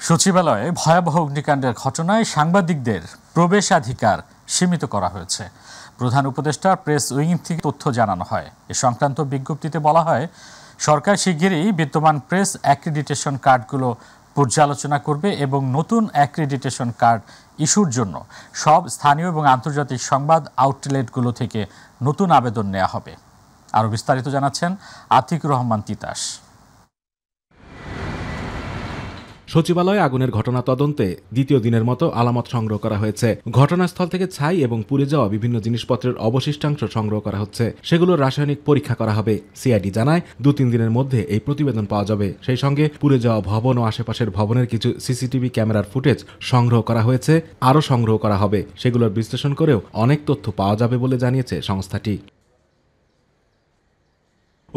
সচিবালয়ে ভয়াবহ অগ্নিকাণ্ডের ঘটনায় সাংবাদিকদের প্রবেশাধিকার সীমিত করা হয়েছে। প্রধান উপদেষ্টার প্রেস উইং থেকে তথ্য জানানো হয়। এ সংক্রান্ত বিজ্ঞপ্তিতে বলা হয়, সরকার শিগগিরই বিদ্যমান প্রেস অ্যাক্রিডিটেশন কার্ডগুলো পর্যালোচনা করবে এবং নতুন অ্যাক্রিডিটেশন কার্ড ইস্যুর জন্য সব স্থানীয় এবং আন্তর্জাতিক সংবাদ আউটলেটগুলো থেকে নতুন আবেদন নেওয়া হবে। আরও বিস্তারিত জানাচ্ছেন আতিকুর রহমান তিতাস। সচিবালয়ে আগুনের ঘটনা তদন্তে দ্বিতীয় দিনের মতো আলামত সংগ্রহ করা হয়েছে। ঘটনাস্থল থেকে ছাই এবং পুড়ে যাওয়া বিভিন্ন জিনিসপত্রের অবশিষ্টাংশ সংগ্রহ করা হচ্ছে। সেগুলোর রাসায়নিক পরীক্ষা করা হবে। সিআইডি জানায় 2-3 দিনের মধ্যে এই প্রতিবেদন পাওয়া যাবে। সেই সঙ্গে পুড়ে যাওয়া ভবন ও আশেপাশের ভবনের কিছু সিসিটিভি ক্যামেরার ফুটেজ সংগ্রহ করা হয়েছে, আরও সংগ্রহ করা হবে। সেগুলোর বিশ্লেষণ করেও অনেক তথ্য পাওয়া যাবে বলে জানিয়েছে সংস্থাটি।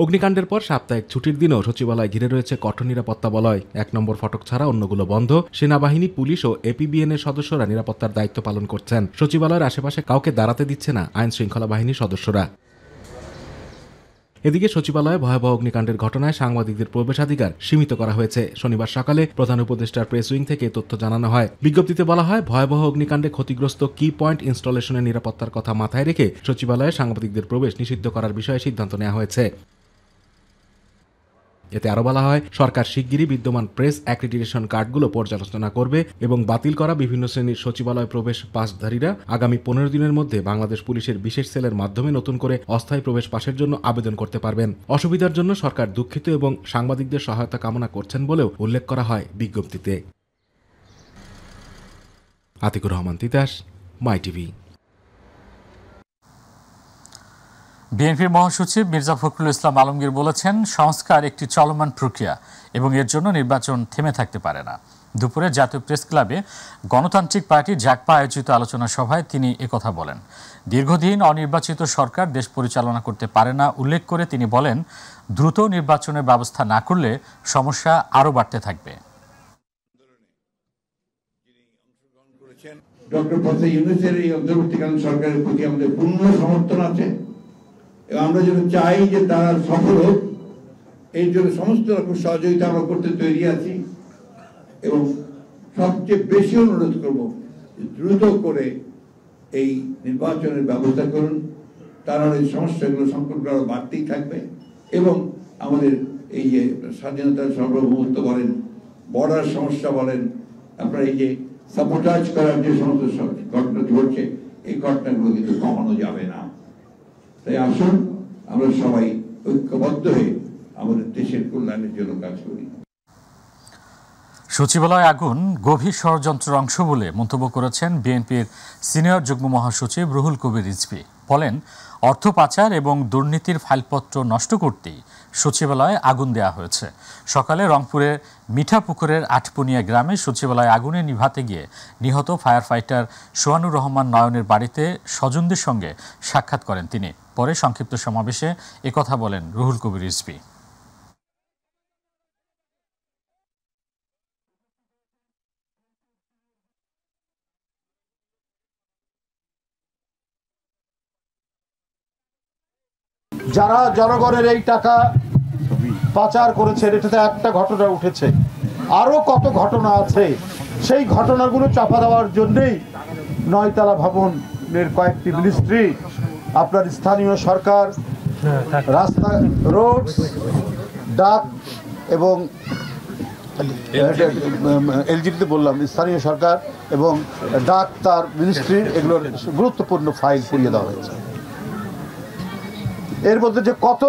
অগ্নিকাণ্ডের পর সাপ্তাহিক ছুটির দিনেও সচিবালয় ঘিরে রয়েছে কঠোর নিরাপত্তা বলয়। 1 নম্বর ফটক ছাড়া অন্যগুলো বন্ধ। সেনাবাহিনী, পুলিশ ও এপিবিএন এর সদস্যরা নিরাপত্তার দায়িত্ব পালন করছেন। সচিবালয়ের আশেপাশে কাউকে দাঁড়াতে দিচ্ছে না আইন শৃঙ্খলা বাহিনীর সদস্যরা। এদিকে সচিবালয়ে ভয়াবহ অগ্নিকাণ্ডের ঘটনায় সাংবাদিকদের প্রবেশাধিকার সীমিত করা হয়েছে। শনিবার সকালে প্রধান উপদেষ্টার প্রেস উইং থেকে তথ্য জানানো হয়। বিজ্ঞপ্তিতে বলা হয়, ভয়াবহ অগ্নিকাণ্ডে ক্ষতিগ্রস্ত কি পয়েন্ট ইনস্টলেশনের নিরাপত্তার কথা মাথায় রেখে সচিবালয়ে সাংবাদিকদের প্রবেশ নিষিদ্ধ করার বিষয়ে সিদ্ধান্ত নেওয়া হয়েছে। এতে আরও বলা হয়, সরকার শিগগিরই বিদ্যমান প্রেস অ্যাক্রিডিটেশন কার্ডগুলো পর্যালোচনা করবে এবং বাতিল করা বিভিন্ন শ্রেণীর সচিবালয় প্রবেশ পাসধারীরা আগামী 15 দিনের মধ্যে বাংলাদেশ পুলিশের বিশেষ সেলের মাধ্যমে নতুন করে অস্থায়ী প্রবেশ পাসের জন্য আবেদন করতে পারবেন। অসুবিধার জন্য সরকার দুঃখিত এবং সাংবাদিকদের সহায়তা কামনা করছেন বলেও উল্লেখ করা হয় বিজ্ঞপ্তিতে। আতিকুর রহমান তিতাস, মাই টিভি। বিএনপির মহাসচিব মির্জা ফখরুল ইসলাম আলমগীর বলেছেন, সংস্কার একটি চলমান প্রক্রিয়া এবং এর জন্য নির্বাচন থেমে থাকতে পারে না। দুপুরে জাতীয় প্রেস ক্লাবে গণতান্ত্রিক পার্টি জাগপা আয়োজিত আলোচনা সভায় তিনি একথা বলেন। দীর্ঘদিন অনির্বাচিত সরকার দেশ পরিচালনা করতে পারে না উল্লেখ করে তিনি বলেন, দ্রুত নির্বাচনের ব্যবস্থা না করলে সমস্যা আরও বাড়তে থাকবে। ডক্টর প্রফেসর ইউনূসের এই অন্তর্বর্তীকালীন সরকারের প্রতি আমাদের পূর্ণ সমর্থন আছে এবং আমরা যেন চাই যে তারা সফল হোক, এই জন্য সমস্ত রকম সহযোগিতা আমরা করতে তৈরি আছি এবং সবচেয়ে বেশি অনুরোধ করব দ্রুত করে এই নির্বাচনের ব্যবস্থা করুন। তার এই সমস্যাগুলো, সংকটগুলো আরো বাড়তেই থাকবে এবং আমাদের এই যে স্বাধীনতার সার্বভৌমত্ব বলেন, বর্ডার সমস্যা বলেন, আপনার এই যে সাবোটাজ করার যে সমস্ত ঘটনা ঘটছে, এই ঘটনাগুলো কিন্তু কমানো যাবে না। তাই আসুন আমরা সবাই ঐক্যবদ্ধ হয়ে আমাদের দেশের কল্যাণের জন্য কাজ করি। সচিবালয় আগুন গভীর ষড়যন্ত্রের অংশ বলে মন্তব্য করেছেন বিএনপির সিনিয়র যুগ্ম মহাসচিব রুহুল কবির রিজভী। বলেন, অর্থ পাচার এবং দুর্নীতির ফাইলপত্র নষ্ট করতেই সচিবালয়ে আগুন দেওয়া হয়েছে। সকালে রংপুরের মিঠাপুকুরের আটপুনিয়া গ্রামে সচিবালয়ে আগুনে নিভাতে গিয়ে নিহত ফায়ার ফাইটার সোহানুর রহমান নয়নের বাড়িতে স্বজনদের সঙ্গে সাক্ষাৎ করেন তিনি। পরে সংক্ষিপ্ত সমাবেশে একথা বলেন রুহুল কবির রিজভী। যারা জনগণের এই টাকা পাচার করেছেন, এটাতে একটা ঘটনা উঠেছে, আরো কত ঘটনা আছে। সেই ঘটনাগুলো চাপা দেওয়ার জন্যই 9 তলা ভবনের কয়েকটি মিনিস্ট্রি, আপনার স্থানীয় সরকার, রাস্তা, রোড, ডাক এবং এলজিডিতে বললাম স্থানীয় সরকার এবং ডাক, তার মিনিস্ট্রি, এগুলোর গুরুত্বপূর্ণ ফাইল পুড়িয়ে দেওয়া হয়েছে। এর মধ্যে যে কত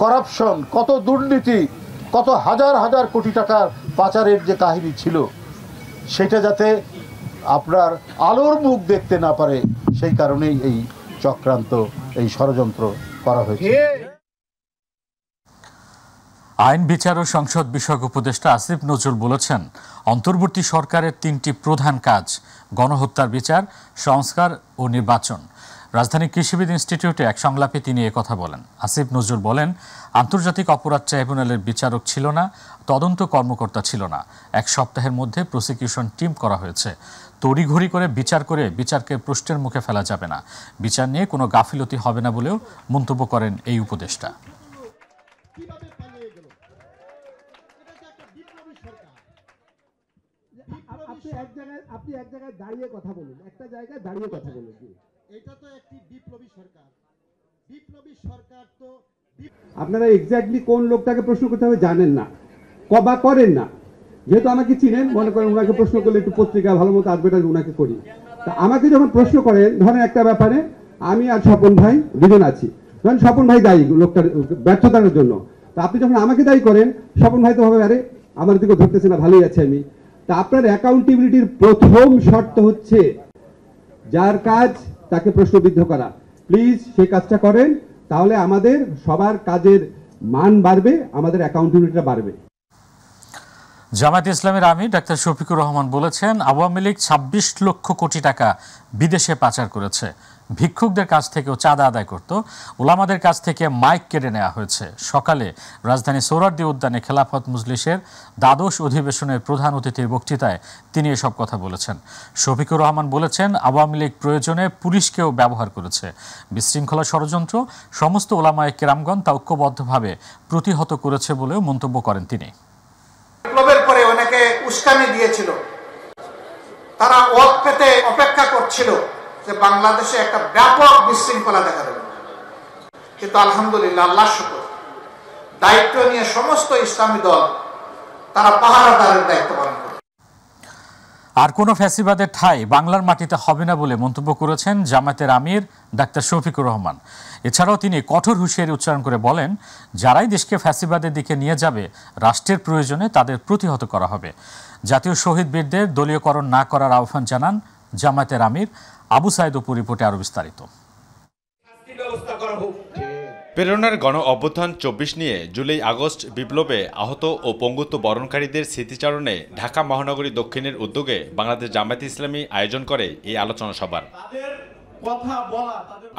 করাপশন, কত দুর্নীতি, কত হাজার হাজার কোটি টাকার পাচারের যে কাহিনী ছিল, সেটা যাতে আপনার আলোর মুখ দেখতে না পারে, সেই কারণেই এই চক্রান্ত, এই ষড়যন্ত্র করা হয়েছে। আইন, বিচার ও সংসদ বিষয়ক উপদেষ্টা আসিফ নজরুল বলেছেন, অন্তর্বর্তী সরকারের 3টি প্রধান কাজ: গণহত্যার বিচার, সংস্কার ও নির্বাচন। রাজধানী কৃষিবিদ ইনস্টিটিউটে এক সংলাপে তিনি একথা বলেন। আসিফ নজরুল বলেন, আন্তর্জাতিক অপরাধ ট্রাইব্যুনালের বিচারক ছিল না, তদন্ত কর্মকর্তা ছিল না। 1 সপ্তাহের মধ্যে প্রসিকিউশন টিম করা হয়েছে। তড়িঘড়ি করে বিচারকে প্রশ্নের মুখে ফেলা যাবে না। বিচার নিয়ে কোনো গাফিলতি হবে না বলেও মন্তব্য করেন এই উপদেষ্টা। আপনি এক জায়গায় দাঁড়িয়ে কথা বলুন, একটা জায়গায় দাঁড়িয়ে কথা বলুন। এটা তো একটি বিপ্লবী সরকার। বিপ্লবী সরকার তো আপনারা এক্স্যাক্টলি কোন লোকটাকে প্রশ্ন করতে হবে জানেন না, বা করেন না। যেহেতু আমাকে চিনেন, মনে করেন ওনাকে প্রশ্ন করলে একটু পত্রিকা ভালো মতো অ্যাডভার্টাইজ ওনাকে করি। তা আমাকে যখন প্রশ্ন করেন, ধরেন একটা ব্যাপারে আমি আর স্বপন ভাই দুজন আছি, ধরেন স্বপন ভাই দায়ী লোকটার ব্যর্থতার জন্য। তা আপনি যখন আমাকে দায়ী করেন, স্বপন ভাই তো হবে আরে আমার দিকে ধরতেছে না, ভালোই আছে আমি। তা আপনার অ্যাকাউন্টেবিলিটির প্রথম শর্ত হচ্ছে যার কাজ তাকে প্রশ্নবিদ্ধ করা। প্লিজ সেই কাজটা করেন, তাহলে আমাদের সবার কাজের মান বাড়বে, আমাদের অ্যাকাউন্টেবিলিটিটা বাড়বে। জামায়াতে ইসলামের আমির ডাক্তার শফিকুর রহমান বলেছেন, আওয়ামী লীগ ২৬ লক্ষ কোটি টাকা বিদেশে পাচার করেছে। ভিক্ষুকদের কাছ থেকেও চাঁদা আদায় করত। ওলামাদের কাছ থেকে মাইক কেড়ে নেওয়া হয়েছে। সকালে রাজধানী সোহরাওয়ার্দী উদ্যানে খেলাফত মজলিসের দ্বাদশ অধিবেশনের প্রধান অতিথির বক্তৃতায় তিনি এসব কথা বলেছেন। শফিকুর রহমান বলেছেন, আওয়ামী লীগ প্রয়োজনে পুলিশকেও ব্যবহার করেছে। বিশৃঙ্খলা ষড়যন্ত্র সমস্ত ওলামায়ে কেরামগণ তা ঐক্যবদ্ধভাবে প্রতিহত করেছে বলেও মন্তব্য করেন তিনি। বিপ্লবের পরে অনেকে উস্কানি দিয়েছিল, তারা ওয়াক পেতে অপেক্ষা করছিল যে বাংলাদেশে একটা ব্যাপক বিশৃঙ্খলা দেখা দেবে। কিন্তু আলহামদুলিল্লাহ, আল্লাহ শুকর, দায়িত্ব নিয়ে সমস্ত ইসলামী দল তারা পাহারাদারের দায়িত্ব পালন করে। আর কোনো ফ্যাসিবাদের ঠাঁই বাংলার মাটিতে হবে না বলে মন্তব্য করেছেন জামায়াতের আমির ডাক্তার শফিকুর রহমান। এছাড়াও তিনি কঠোর হুঁশিয়ারি উচ্চারণ করে বলেন, যারাই দেশকে ফ্যাসিবাদের দিকে নিয়ে যাবে রাষ্ট্রের প্রয়োজনে তাদের প্রতিহত করা হবে। জাতীয় শহীদ বীরদের দলীয়করণ না করার আহ্বান জানান জামায়াতের আমির। আবু সাইদ অপু রিপোর্টে আরো বিস্তারিত। প্রেরণার গণ অভ্যুত্থান ২৪ নিয়ে জুলাই আগস্ট বিপ্লবে আহত ও পঙ্গুত্ব বরণকারীদের স্মৃতিচারণে ঢাকা মহানগরী দক্ষিণের উদ্যোগে বাংলাদেশ জামায়াতে ইসলামী আয়োজন করে এই আলোচনা সভার।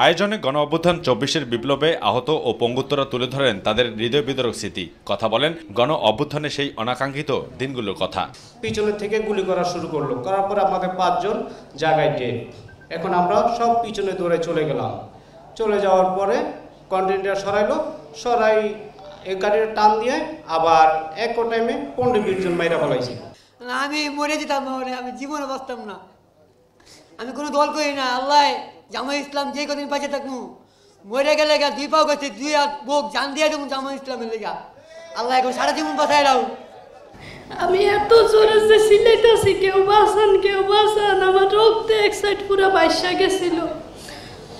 আয়োজনে গণ অভ্যুত্থান ২৪-এর বিপ্লবে আহত ও পঙ্গুত্বরা তুলে ধরেন তাদের হৃদয় বিদারক স্মৃতি। কথা বলেন গণ অভ্যুত্থানে সেই অনাকাঙ্ক্ষিত দিনগুলোর কথা। পিছনে থেকে গুলি করা শুরু করলো, করার পর আমাদের ৫ জন জায়গায় ডেড। এখন আমরা সব পিছনে দৌড়ে চলে গেলাম। চলে যাওয়ার পরে কন্টেইনার সরাই এই গাড়ির টান দিয়ে আবার এক টাইমে ১৫-২০ জন মাইরা ফেলাইছি। আমি মরে যেতাম, আমি জীবনে বাঁচতাম না। আমি কোনো দল করি না, আল্লাহ জামায়াত ইসলাম যে কদিন বাঁচে থাকবো, মরে গেলে ২ পাও গেছে ২ হাত বুক জান দিয়ে দেবো জামায়াত ইসলামের লেগা। আল্লাহ এখন সারা জীবন বাঁচাই দাও। আমি এত জোরে যে সিলাইতেছি, কেউ বাঁচান আমার রক্তে এক সাইড পুরো বাইশা গেছিল।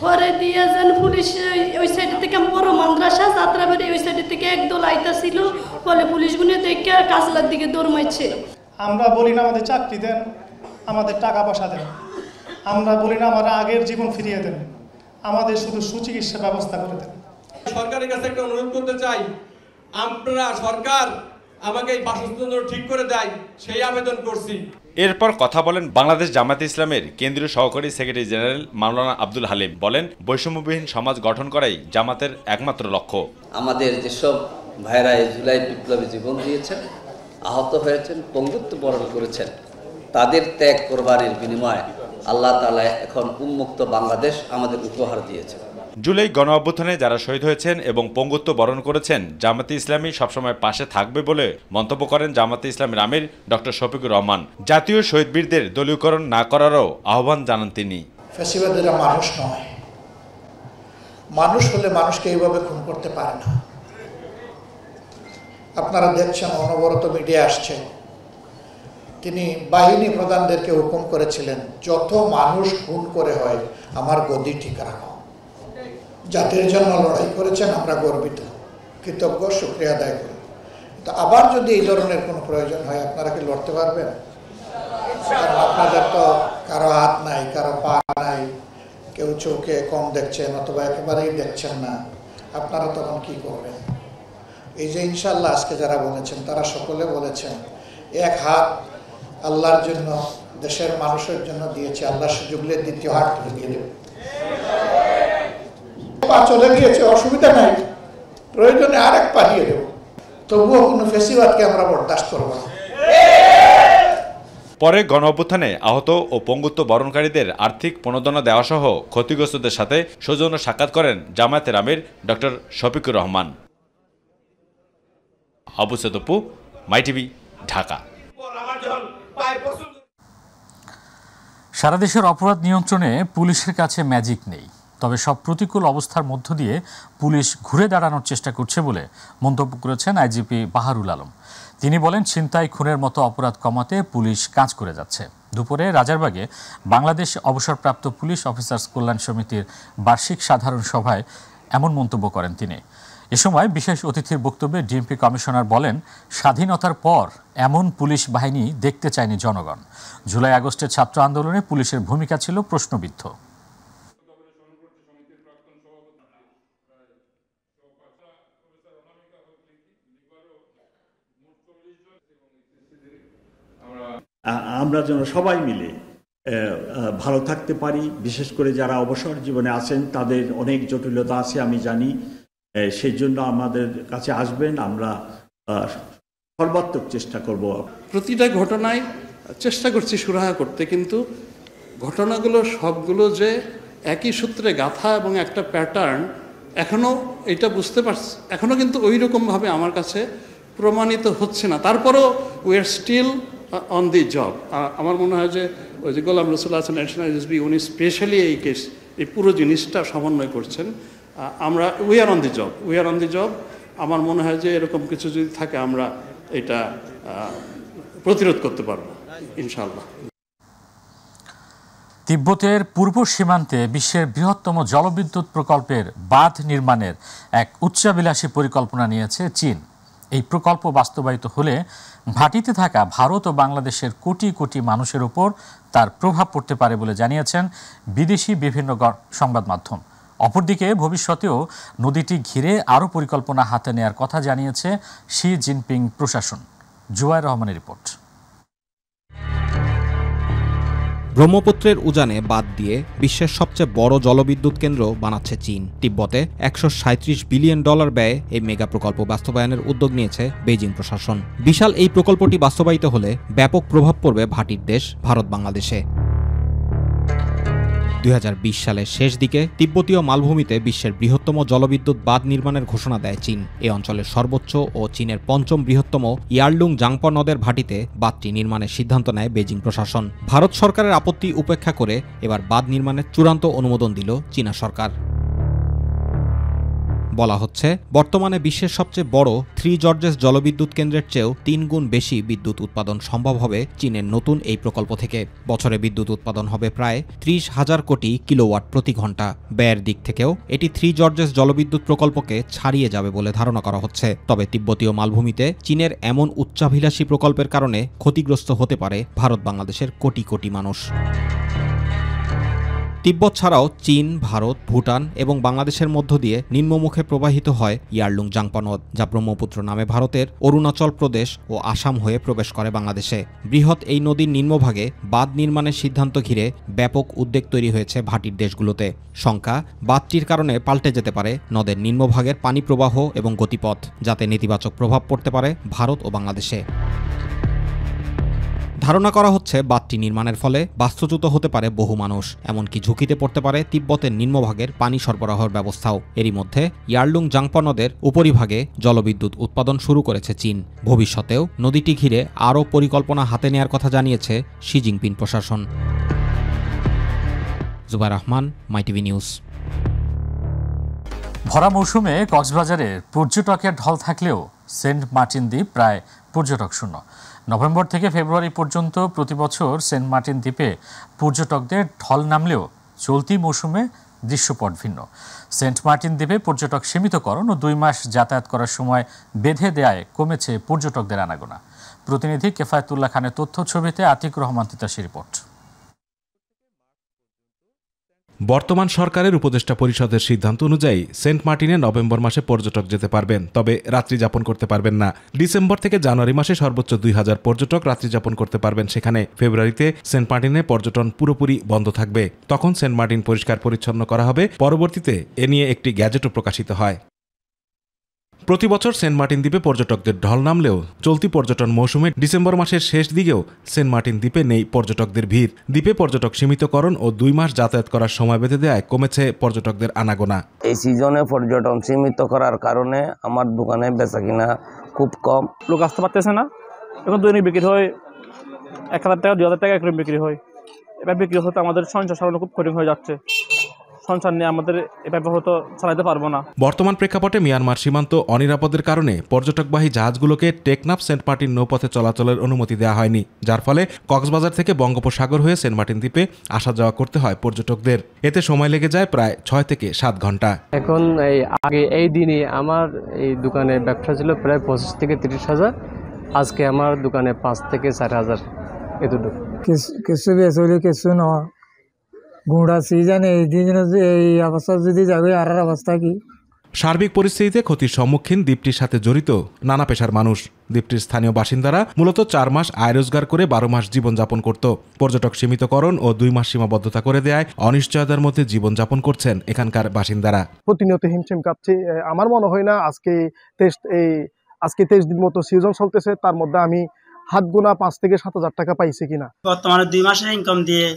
পরে দিয়ে যান পুলিশ ওই সাইড থেকে বড় মাদ্রাসা যাত্রাবাড়ি ওই সাইড থেকে একদল আইতাছিল, বলে পুলিশগুলো দেখে কাজলার দিকে দৌড় মারছে। আমরা বলি না আমাদের চাকরি দেন, আমাদের টাকা পয়সা দেন, আমরা বলি না আমার আগের জীবন ফিরিয়ে দেন, আমাদের শুধু সুচিকিৎসা ব্যবস্থা করে দেন। সরকারের কাছে একটা অনুরোধ করতে চাই, আপনারা সরকার আমাকে এই বাসস্থান ঠিক করে দেয় সেই আবেদন করছি। এরপর কথা বলেন বাংলাদেশ জামায়াতে ইসলামের কেন্দ্রীয় সহকারী সেক্রেটারি জেনারেল মাওলানা আব্দুল হালিম। বলেন, বৈষম্যবিহীন সমাজ গঠন করাই জামাতের একমাত্র লক্ষ্য। আমাদের যেসব ভাইরা এই জুলাই বিপ্লবে জীবন দিয়েছেন, আহত হয়েছেন, পঙ্গুত্ব বরণ করেছেন, তাদের ত্যাগ কোরবানির বিনিময়ে আল্লাহ তাআলা এখন উন্মুক্ত বাংলাদেশ আমাদের উপহার দিয়েছেন। জুলাই গণ অভ্যুত্থানে যারা শহীদ হয়েছেন এবং পঙ্গুত্ব বরণ করেছেন, জামায়াতে ইসলামী সবসময় পাশে থাকবে বলে মন্তব্য করেন জামায়াতে ইসলামের আমির ডক্টর শফিকুর রহমান। জাতীয় শহীদ বীরদের দলীয়করণ না করারও আহ্বান জানান তিনি। ফ্যাসিবাদীরা মানুষ নয়, মানুষ হলে মানুষকে এইভাবে খুন করতে পারে না। আপনারা দেখছেন অনবরত মিডিয়া আসছে, তিনি বাহিনী প্রধানদেরকে হুকুম করেছিলেন, যত মানুষ খুন করে হয় আমার গদি ঠিক রাখো। জাতির জন্য লড়াই করেছেন, আমরা গর্বিত, কৃতজ্ঞ, শুকরিয়া আদায় করি। তো আবার যদি এই ধরনের কোনো প্রয়োজন হয়, আপনারা কি লড়তে পারবেন? কারণ আপনাদের তো কারো হাত নাই, কারো পা নাই, কেউ চোখে কম দেখছেন অথবা একেবারেই দেখছেন না, আপনারা তখন কি করবেন? এই যে ইনশাল্লাহ আজকে যারা বলেছেন, তারা সকলে বলেছেন এক হাত আল্লাহর জন্য, দেশের মানুষের জন্য দিয়েছে, আল্লাহ সুযোগ দিলে দ্বিতীয় হাত দিয়ে দেবে। পা চলে গিয়েছে, অসুবিধা নাই, প্রয়োজনে আরেক পা দিয়ে দেব, তবুও কোনো ফেসিবাদকে আমরা বরদাস্ত করব না। পরে গণ অভ্যুত্থানে আহত ও পঙ্গুত্ব বরণকারীদের আর্থিক প্রণোদনা দেওয়া সহ ক্ষতিগ্রস্তদের সাথে সৌজন্য সাক্ষাৎ করেন জামায়াতের আমির ডক্টর শফিকুর রহমান। আবু সাইদ অপু, মাই টিভি, ঢাকা। সারা দেশের অপরাধ নিয়ন্ত্রণে পুলিশের কাছে ম্যাজিক নেই, তবে সব প্রতিকূল অবস্থার মধ্য দিয়ে পুলিশ ঘুরে দাঁড়ানোর চেষ্টা করছে বলে মন্তব্য করেছেন আইজিপি বাহারুল আলম। তিনি বলেন, ছিনতাই, খুনের মতো অপরাধ কমাতে পুলিশ কাজ করে যাচ্ছে। দুপুরে রাজারবাগে বাংলাদেশ অবসরপ্রাপ্ত পুলিশ অফিসার্স কল্যাণ সমিতির বার্ষিক সাধারণ সভায় এমন মন্তব্য করেন তিনি। এ সময় বিশেষ অতিথির বক্তব্যে ডিএমপি কমিশনার বলেন, স্বাধীনতার পর এমন পুলিশ বাহিনী দেখতে চায়নি জনগণ। জুলাই আগস্টের ছাত্র আন্দোলনে পুলিশের ভূমিকা ছিল প্রশ্নবিদ্ধ। আমরা যেন সবাই মিলে ভালো থাকতে পারি। বিশেষ করে যারা অবসর জীবনে আছেন তাদের অনেক জটিলতা আছে আমি জানি, সেই জন্য আমাদের কাছে আসবেন, আমরা সর্বাত্মক চেষ্টা করব। প্রতিটা ঘটনায় চেষ্টা করছি সুরাহা করতে, কিন্তু ঘটনাগুলো সবগুলো যে একই সূত্রে গাঁথা এবং একটা প্যাটার্ন এখনও এটা বুঝতে পারছি, এখনও কিন্তু ওই রকমভাবে আমার কাছে প্রমাণিত হচ্ছে না। তারপরও we are still on the job. আমার মনে হয় যে ওই যে গোলাম রসুল্লাহ হাসান ন্যাশনাল এসবি উনি স্পেশালি এই কেস এই পুরো জিনিসটা সমন্বয় করছেন। আমরা we are on the job. আমার মনে হয় যে এরকম কিছু যদি থাকে আমরা এটা প্রতিরোধ করতে পারবো ইনশাআল্লাহ। তিব্বতের পূর্ব সীমান্তে বিশ্বের বৃহত্তম জলবিদ্যুৎ প্রকল্পের বাঁধ নির্মাণের এক উচ্চাভিলাষী পরিকল্পনা নিয়েছে চীন। এই প্রকল্প বাস্তবায়িত হলে ভাটিতে থাকা ভারত ও বাংলাদেশের কোটি কোটি মানুষের উপর তার প্রভাব পড়তে পারে বলে জানিয়েছেন বিদেশি বিভিন্ন সংবাদ মাধ্যম। অপরদিকে ভবিষ্যতেও নদীটি ঘিরে আরও পরিকল্পনা হাতে নেয়ার কথা জানিয়েছে শি জিনপিং প্রশাসন। জুবায়ের রহমানের রিপোর্ট। ব্রহ্মপুত্রের উজানে বাঁধ দিয়ে বিশ্বের সবচেয়ে বড় জলবিদ্যুৎ কেন্দ্র বানাচ্ছে চীন। তিব্বতে $137 বিলিয়ন ব্যয়ে এই মেগা প্রকল্প বাস্তবায়নের উদ্যোগ নিয়েছে বেইজিং প্রশাসন। বিশাল এই প্রকল্পটি বাস্তবায়িত হলে ব্যাপক প্রভাব পড়বে ভাটির দেশ ভারত বাংলাদেশে। 2020 সালের শেষ দিকে তিব্বতীয় মালভূমিতে বিশ্বের বৃহত্তম জলবিদ্যুৎ বাঁধ নির্মাণের ঘোষণা দেয় চীন। এই অঞ্চলের সর্বোচ্চ ও চীনের পঞ্চম বৃহত্তম ইয়ারলুং জাংপ নদের ভাটিতে বাঁধটি নির্মাণের সিদ্ধান্ত নেয় বেইজিং প্রশাসন। ভারত সরকারের আপত্তি উপেক্ষা করে এবার বাঁধ নির্মাণের চূড়ান্ত অনুমোদন দিল চীনা সরকার। বলা হচ্ছে, বর্তমানে বিশ্বের সবচেয়ে বড় 3 জর্জেস জলবিদ্যুৎ কেন্দ্রের চেয়েও 3 গুণ বেশি বিদ্যুৎ উৎপাদন সম্ভব হবে চীনের নতুন এই প্রকল্প থেকে। বছরে বিদ্যুৎ উৎপাদন হবে প্রায় 30,000 কোটি কিলোওয়াট প্রতি ঘন্টা। ব্যয়ের দিক থেকেও এটি 3 জর্জেস জলবিদ্যুৎ প্রকল্পকে ছাড়িয়ে যাবে বলে ধারণা করা হচ্ছে। তবে তিব্বতীয় মালভূমিতে চীনের এমন উচ্চাভিলাষী প্রকল্পের কারণে ক্ষতিগ্রস্ত হতে পারে ভারত বাংলাদেশের কোটি কোটি মানুষ। তিব্বত ছাড়াও চীন, ভারত, ভুটান এবং বাংলাদেশের মধ্য দিয়ে নিম্নমুখে প্রবাহিত হয় ইয়ারলুং জাংপ নদ, যা ব্রহ্মপুত্র নামে ভারতের অরুণাচল প্রদেশ ও আসাম হয়ে প্রবেশ করে বাংলাদেশে। বৃহৎ এই নদীর নিম্নভাগে বাঁধ নির্মাণের সিদ্ধান্ত ঘিরে ব্যাপক উদ্বেগ তৈরি হয়েছে ভাটির দেশগুলোতে। শঙ্কা, বাঁধটির কারণে পাল্টে যেতে পারে নদের নিম্নভাগের পানি প্রবাহ এবং গতিপথ, যাতে নেতিবাচক প্রভাব পড়তে পারে ভারত ও বাংলাদেশে। ধারণা করা হচ্ছে বাঁধটি নির্মাণের ফলে বাস্তুচ্যুত হতে পারে বহু মানুষ, এমনকি ঝুঁকিতে পড়তে পারে তিব্বতের নিম্নভাগের পানি সরবরাহের ব্যবস্থাও। এরই মধ্যে ইয়ারলুং জাংপ নদের উপরিভাগে জলবিদ্যুৎ উৎপাদন শুরু করেছে চীন। ভবিষ্যতেও নদীটি ঘিরে আরও পরিকল্পনা হাতে নেয়ার কথা জানিয়েছে শি জিনপিং প্রশাসন। Zubair Rahman, My TV news. ভরা মৌসুমে কক্সবাজারে পর্যটকের ঢল থাকলেও সেন্ট মার্টিন দ্বীপ প্রায় পর্যটক শূন্য। নভেম্বর থেকে ফেব্রুয়ারি পর্যন্ত প্রতি বছর সেন্ট মার্টিন দ্বীপে পর্যটকদের ঢল নামলেও চলতি মৌসুমে দৃশ্যপট ভিন্ন। সেন্ট মার্টিন দ্বীপে পর্যটক সীমিতকরণ ও 2 মাস যাতায়াত করার সময় বেঁধে দেয়ায় কমেছে পর্যটকদের আনাগোনা। প্রতিনিধি কেফায়েতুল্লাহ খানের তথ্য, ছবিতে আতিক রহমান তিতাসী রিপোর্ট। বর্তমান সরকারের উপদেষ্টা পরিষদের সিদ্ধান্ত অনুযায়ী সেন্ট মার্টিনে নভেম্বর মাসে পর্যটক যেতে পারবেন, তবে রাত্রি যাপন করতে পারবেন না। ডিসেম্বর থেকে জানুয়ারি মাসে সর্বোচ্চ 2000 পর্যটক রাত্রি যাপন করতে পারবেন সেখানে। ফেব্রুয়ারিতে সেন্ট মার্টিনে পর্যটন পুরোপুরি বন্ধ থাকবে। তখন সেন্ট মার্টিন পরিষ্কার পরিচ্ছন্ন করা হবে। পরবর্তীতে এ নিয়ে একটি গ্যাজেটও প্রকাশিত হয়। প্রতি বছর সেন্ট মার্টিন দ্বীপে পর্যটকদের ঢল নামলেও চলতি পর্যটন মৌসুমে ডিসেম্বর মাসের শেষ দিকেও সেন্ট মার্টিন দ্বীপে নেই পর্যটকদের ভিড়। দ্বীপে পর্যটক সীমিতকরণ ও 2 মাস যাতায়াত করার সময় বেঁধে দেওয়ায় কমেছে পর্যটকদের আনাগোনা। এই সিজনে পর্যটন সীমিত করার কারণে আমার দোকানে বেচা কিনা খুব কম, লোক আসতে পারতেছে না। এখন দৈনিক বিক্রি হয় 1000 টাকা 2000 টাকা একরকম বিক্রি হয়। এভাবে বিক্রি হতে আমাদের সংসার চালানো খুব কঠিন হয়ে যাচ্ছে। সংসার নিয়ে আমাদের এভাবে হয়তো চালাতে পারবো না। বর্তমান প্রেক্ষাপটে মিয়ানমার সীমান্ত অনিরাপদের কারণে পর্যটকবাহী জাহাজগুলোকে টেকনাফ সেন্ট মার্টিন নৌপথে চলাচলের অনুমতি দেওয়া হয়নি, যার ফলে কক্সবাজার থেকে বঙ্গোপসাগর হয়ে সেন্ট মার্টিন দ্বীপে আসা যাওয়া করতে হয় পর্যটকদের। এতে সময় লেগে যায় প্রায় 6 থেকে 7 ঘন্টা। এখন আগে এই দিনে আমার এই দোকানে ব্যবসা ছিল প্রায় 25 থেকে 30 হাজার, আজকে আমার দোকানে 5 থেকে 4 হাজার এতটুকু। কিছু বেসলে কিছু ন গুঁড়া সিজন এই দিন এই অবস্থা যদি যাবে আর অবস্থা কি। সার্বিক পরিস্থিতিতে ক্ষতির সম্মুখীন দ্বীপটির সাথে জড়িত নানা পেশার মানুষ। দ্বীপটির স্থানীয় বাসিন্দারা মূলত 4 মাস আয় রোজগার করে 12 মাস জীবনযাপন করত। পর্যটক সীমিতকরণ ও 2 মাস সীমাবদ্ধতা করে দেয় অনিশ্চয়তার মধ্যে জীবনযাপন করছেন এখানকার বাসিন্দারা। প্রতিনিয়ত হিমশিম কাঁপছে। আমার মনে হয় না আজকে 23 দিন মতো সিজন চলতেছে, তার মধ্যে আমি হাত গোনা 5 থেকে 7 হাজার টাকা পাইছি কিনা। বর্তমানে 2 মাসের ইনকাম দিয়ে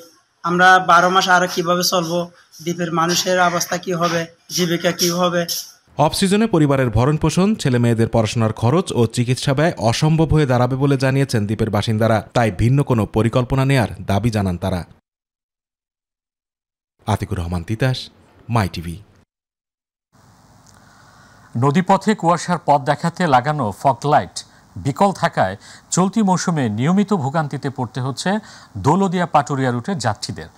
আমরা 12 মাস আরো কিভাবে চলবো, দ্বীপের মানুষের অবস্থা কি হবে, জীবিকা কি হবে। অফ সিজনে পরিবারের ভরণ পোষণ, ছেলে মেয়েদের পড়াশোনার খরচ ও চিকিৎসা ব্যয় অসম্ভব হয়ে দাঁড়াবে বলে জানিয়েছেন দ্বীপের বাসিন্দারা। তাই ভিন্ন কোনো পরিকল্পনা নেয়ার দাবি জানান তারা। আতিকুর রহমান তিতাস, মাই টিভি। নদীপথে কুয়াশার পথ দেখাতে লাগানো ফগ লাইট বিকল থাকায় চলতি মৌসুমে নিয়মিত ভোগান্তিতে পড়তে হচ্ছে দৌলতদিয়া পাটুরিয়া রুটের যাত্রীদের।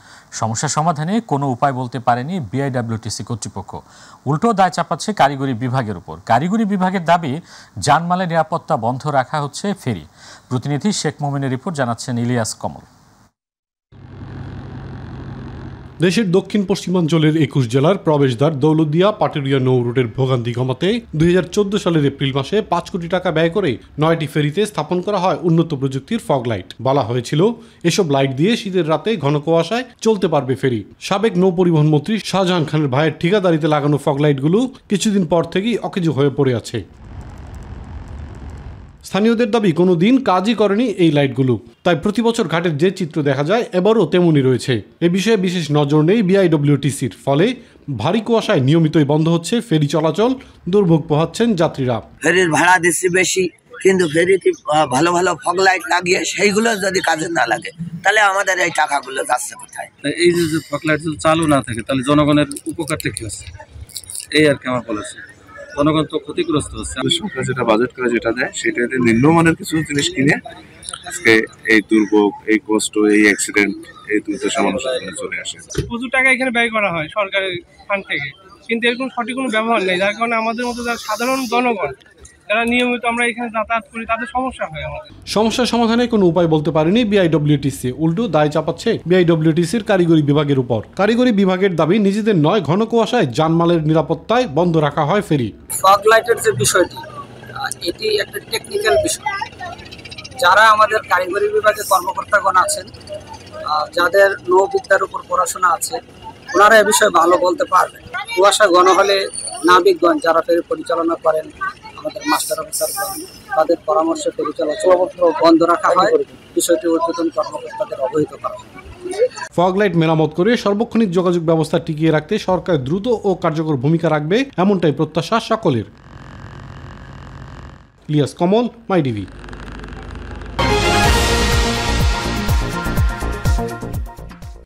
সমস্যা সমাধানে কোনো উপায় বলতে পারেনি বিআইডব্লিউটিসি কর্তৃপক্ষ, উল্টো দায় চাপাচ্ছে কারিগরি বিভাগের উপর। কারিগরি বিভাগের দাবি, যানমালের নিরাপত্তা বন্ধ রাখা হচ্ছে ফেরি। প্রতিনিধি শেখ মোমেনের রিপোর্ট, জানাচ্ছেন ইলিয়াস কমল। দেশের দক্ষিণ পশ্চিমাঞ্চলের 21 জেলার প্রবেশদ্বার দৌলতদিয়া পাটুরিয়া নৌ রুটের ভোগান্তি কমাতে 2014 সালের এপ্রিল মাসে 5 কোটি টাকা ব্যয় করে 9টি ফেরিতে স্থাপন করা হয় উন্নত প্রযুক্তির ফগ লাইট। বলা হয়েছিল এসব লাইট দিয়ে শীতের রাতে ঘন কুয়াশায় চলতে পারবে ফেরি। সাবেক নৌ পরিবহন মন্ত্রী শাহজাহান খানের ভাইয়ের ঠিকাদারিতে লাগানো ফগ লাইটগুলো কিছুদিন পর থেকেই অকেজো হয়ে পড়ে আছে। স্থানীয়দের দাবি, কোনো দিন কাজই করেনি এই লাইটগুলো, তাই প্রতি বছর ঘাটের যে চিত্র দেখা যায় এবারও তেমনই রয়েছে। এ বিষয়ে বিশেষ নজর নেই বিআইডব্লিউটিসির, ফলে ভারী কুয়াশায় নিয়মিতই বন্ধ হচ্ছে ফেরি চলাচল, দুর্ভোগ পোহাচ্ছেন যাত্রীরা। ফেরির ভাড়া দিচ্ছি বেশি, কিন্তু ফেরিতে ভালো ভালো ফগ লাইট লাগিয়ে সেইগুলো যদি কাজে না লাগে তাহলে আমাদের এই টাকাগুলো যাচ্ছে কোথায়? এই যে ফগ লাইট চালু না থাকে তাহলে জনগণের উপকারটা কি হচ্ছে, এই আর কি আমার বলেছে। জনগণ তো ক্ষতিগ্রস্ত হচ্ছে। সরকার যেটা বাজেট করে যেটা দেয় সেটাতে নিম্নমানের কিছু জিনিস কিনে আজকে এই দুর্ভোগ, এই কষ্ট, এই অ্যাক্সিডেন্ট, এই দুর্দশা মানুষের জন্য চলে আসে। প্রচুর টাকা এখানে ব্যয় করা হয় সরকারের ফান্ড থেকে, কিন্তু এরকম সঠিক কোনো ব্যবহার নেই, যার কারণে আমাদের মতো যারা সাধারণ জনগণ যারা নিয়মিত আমরা এখানে যাতায়াত করি তাদের সমস্যা হয়। আমাদের সমস্যা সমাধানে কোনো উপায় বলতে পারেনি বিআইডব্লিউটিসি, উল্টো দায় চাপাচ্ছে বিআইডব্লিউটিসির কারিগরি বিভাগের উপর। কারিগরি বিভাগের দাবি, নিজেদের নয়, ঘন কুয়াশায় যানমালের নিরাপত্তায় বন্ধ রাখা হয় ফেরি। ফগ লাইটের যে বিষয়টি, এটি একটা টেকনিক্যাল বিষয়। যারা আমাদের কারিগরি বিভাগের কর্মকর্তাগণ আছেন, যাদের নৌবিদ্যার উপর পড়াশোনা আছে, ওনারা এ বিষয়ে ভালো বলতে পারবেন। কুয়াশা ঘন হলে নাবিকগণ যারা ফেরি পরিচালনা করেন, আমাদের মাস্টার অফিসারগণ, তাদের পরামর্শে ফেরি চলাচল বন্ধ রাখা হয়। বিষয়টি ঊর্ধ্বতন কর্মকর্তাদের অবহিত করা হয়। ফগ লাইট মেরামত করে সার্বক্ষণিক যোগাযোগ ব্যবস্থা টিকিয়ে রাখতে সরকার দ্রুত ও কার্যকর ভূমিকা রাখবে, এমনটাই প্রত্যাশা সকলের। ইলিয়াস কমল, মাই টিভি।